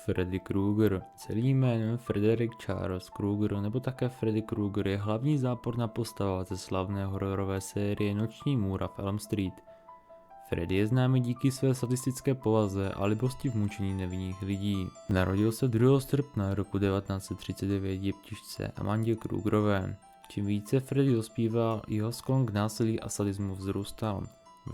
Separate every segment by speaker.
Speaker 1: Freddy Krueger. Celým jménem Frederick Charles Krueger nebo také Freddy Krueger je hlavní záporná postava ze slavné hororové série Noční můra v Elm Street. Freddy je známý díky své sadistické povaze a libosti v mučení nevinných lidí. Narodil se 2. srpna roku 1939 děvčičce Amandě Krugerové. Čím více Freddy dospíval, jeho sklon k násilí a sadismu vzrůstal.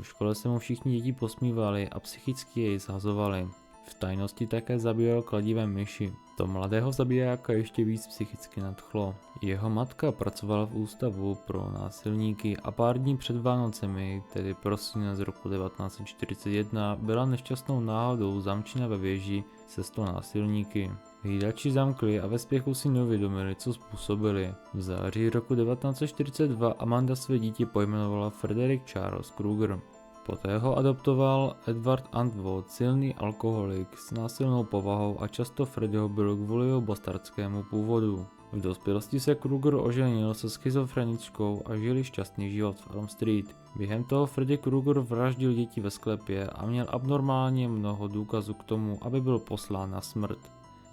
Speaker 1: V škole se mu všichni děti posmívali a psychicky jej zhazovali. V tajnosti také zabíjel kladivem myši. To mladého zabijáka ještě víc psychicky nadchlo. Jeho matka pracovala v ústavu pro násilníky a pár dní před Vánocemi, tedy prosinec roku 1941, byla nešťastnou náhodou zamčena ve věži se 100 násilníky. Hlídači zamkli a ve spěchu si neuvědomili, co způsobili. V září roku 1942 Amanda své dítě pojmenovala Frederick Charles Krueger. Poté ho adoptoval Edward Antwod, silný alkoholik s násilnou povahou a často Freddyho byl kvůli jeho bastardskému původu. V dospělosti se Krueger oženil se schizofreničkou a žili šťastný život v Elm Street. Během toho Freddy Krueger vraždil děti ve sklepě a měl abnormálně mnoho důkazů k tomu, aby byl poslán na smrt.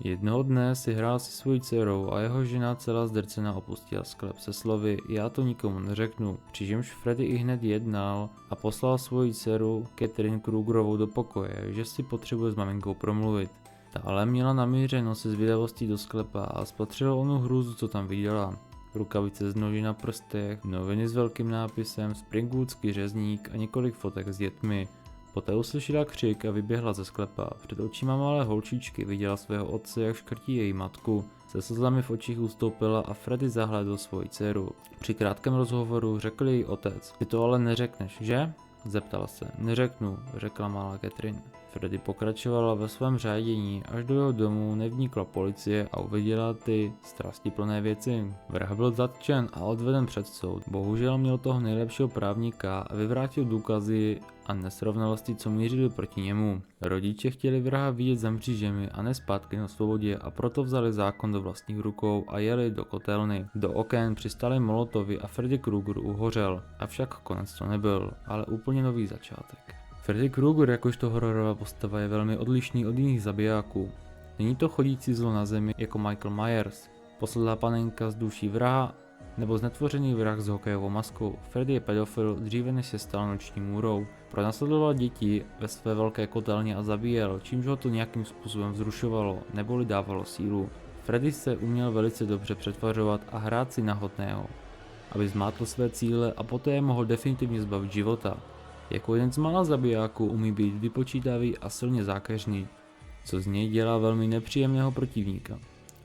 Speaker 1: Jednoho dne si hrál se svojí dcerou a jeho žena celá zdrcená opustila sklep se slovy "já to nikomu neřeknu", přičemž Freddy ihned jednal a poslal svoji dceru Catherine Kruegerovou do pokoje, že si potřebuje s maminkou promluvit. Ta ale měla namířeno se zvědavostí do sklepa a spatřila onu hrůzu, co tam viděla. Rukavice z noži na prstech, noviny s velkým nápisem, springwoodský řezník a několik fotek s dětmi. Poté uslyšela křik a vyběhla ze sklepa. Před očima malé holčičky viděla svého otce, jak škrtí její matku. Se slzami v očích ustoupila a Freddy zahlédl svoji dceru. Při krátkém rozhovoru řekl její otec: "Ty to ale neřekneš, že?" Zeptala se. "Neřeknu," řekla malá Catherine. Freddy pokračovala ve svém řádění, až do jeho domu nevnikla policie a uviděla ty strastiplné věci. Vrah byl zatčen a odveden před soud. Bohužel měl toho nejlepšího právníka a vyvrátil důkazy a nesrovnalosti, co mířily proti němu. Rodiče chtěli vraha vidět za mřížemi a ne zpátky na svobodě, a proto vzali zákon do vlastních rukou a jeli do kotelny. Do oken přistály molotovy a Freddy Krueger uhořel. Avšak konec to nebyl, ale úplně nový začátek. Freddy Krueger jakožto hororová postava je velmi odlišný od jiných zabijáků. Není to chodící zlo na zemi jako Michael Myers, posedlá panenka z duší vraha nebo znetvořený vrah s hokejovou maskou. Freddy je pedofil dříve než se stal noční můrou. Pronásledoval děti ve své velké kotelně a zabíjel, čímž ho to nějakým způsobem vzrušovalo neboli dávalo sílu. Freddy se uměl velice dobře přetvařovat a hrát si na hodného, aby zmátl své cíle a poté je mohl definitivně zbavit života. Jako jeden z mála zabijáků umí být vypočítavý a silně zákeřný, co z něj dělá velmi nepříjemného protivníka.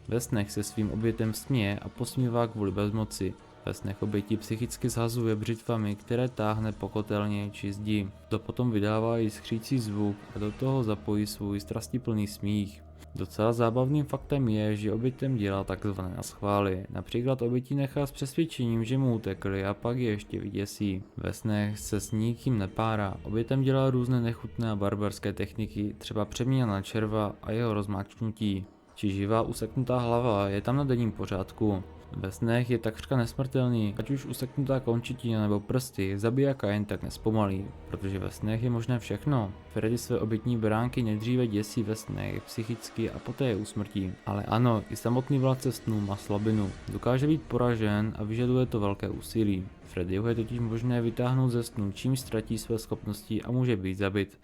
Speaker 1: Ve snech se svým obětem směje a posmívá kvůli bezmoci. Ve snech oběti psychicky zhazuje břitvami, které táhne po kotelně či zdi. To potom vydává i skřící zvuk a do toho zapojí svůj strastiplný smích. Docela zábavným faktem je, že obětem dělá takzvané naschvály. Například oběti nechá s přesvědčením, že mu utekli a pak je ještě vyděsí. Ve snech se s nikým nepárá. Obětem dělá různé nechutné a barbarské techniky, třeba přeměna na červa a jeho rozmáčknutí. Či živá useknutá hlava je tam na denním pořádku. Ve snech je takřka nesmrtelný, ať už useknutá končetina nebo prsty, zabijáka jen tak nespomalí, protože ve snech je možné všechno. Freddy své obětní beránky nejdříve děsí ve snech psychicky a poté je usmrtí. Ale ano, i samotný vládce snů má slabinu. Dokáže být poražen a vyžaduje to velké úsilí. Freddyho je totiž možné vytáhnout ze snu, čím ztratí své schopnosti a může být zabit.